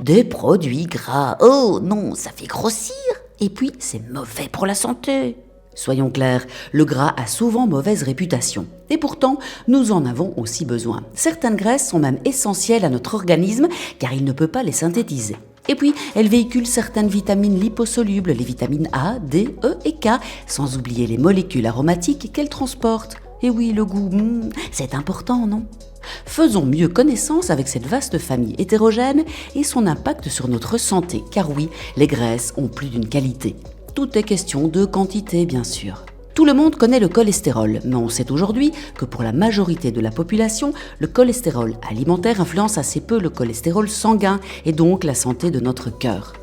Des produits gras, oh non, ça fait grossir. Et puis, c'est mauvais pour la santé. Soyons clairs, le gras a souvent mauvaise réputation. Et pourtant, nous en avons aussi besoin. Certaines graisses sont même essentielles à notre organisme car il ne peut pas les synthétiser. Et puis, elles véhiculent certaines vitamines liposolubles, les vitamines A, D, E et K, sans oublier les molécules aromatiques qu'elles transportent. Et oui, le goût, c'est important, non ? Faisons mieux connaissance avec cette vaste famille hétérogène et son impact sur notre santé, car oui, les graisses ont plus d'une qualité. Tout est question de quantité, bien sûr. Tout le monde connaît le cholestérol, mais on sait aujourd'hui que pour la majorité de la population, le cholestérol alimentaire influence assez peu le cholestérol sanguin et donc la santé de notre cœur.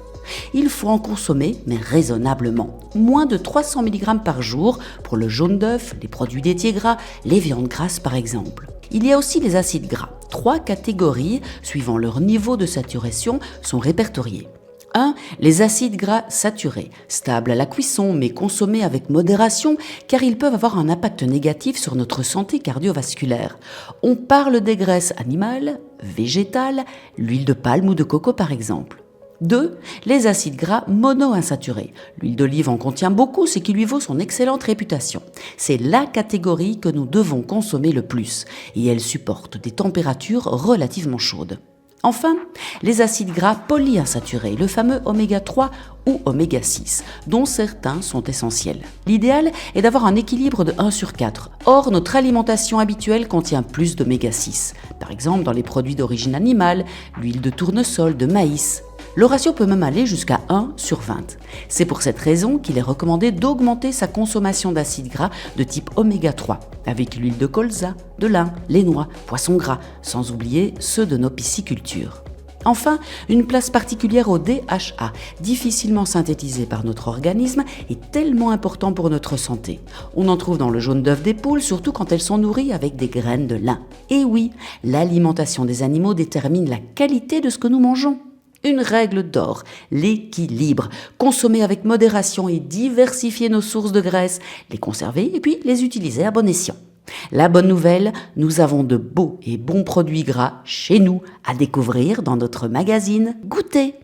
Il faut en consommer, mais raisonnablement. Moins de 300 mg par jour pour le jaune d'œuf, les produits laitiers gras, les viandes grasses par exemple. Il y a aussi les acides gras. 3 catégories, suivant leur niveau de saturation, sont répertoriées. 1. Les acides gras saturés, stables à la cuisson mais consommés avec modération car ils peuvent avoir un impact négatif sur notre santé cardiovasculaire. On parle des graisses animales, végétales, l'huile de palme ou de coco par exemple. 2. Les acides gras monoinsaturés. L'huile d'olive en contient beaucoup, ce qui lui vaut son excellente réputation. C'est la catégorie que nous devons consommer le plus et elle supporte des températures relativement chaudes. Enfin, les acides gras polyinsaturés, le fameux oméga 3 ou oméga 6, dont certains sont essentiels. L'idéal est d'avoir un équilibre de 1 sur 4. Or, notre alimentation habituelle contient plus d'oméga 6. Par exemple, dans les produits d'origine animale, l'huile de tournesol, de maïs. Le ratio peut même aller jusqu'à 1 sur 20. C'est pour cette raison qu'il est recommandé d'augmenter sa consommation d'acides gras de type oméga 3, avec l'huile de colza, de lin, les noix, poissons gras, sans oublier ceux de nos piscicultures. Enfin, une place particulière au DHA, difficilement synthétisé par notre organisme, est tellement important pour notre santé. On en trouve dans le jaune d'œuf des poules, surtout quand elles sont nourries avec des graines de lin. Et oui, l'alimentation des animaux détermine la qualité de ce que nous mangeons. Une règle d'or, l'équilibre. Consommer avec modération et diversifier nos sources de graisse, les conserver et puis les utiliser à bon escient. La bonne nouvelle, nous avons de beaux et bons produits gras chez nous à découvrir dans notre magazine Goûter.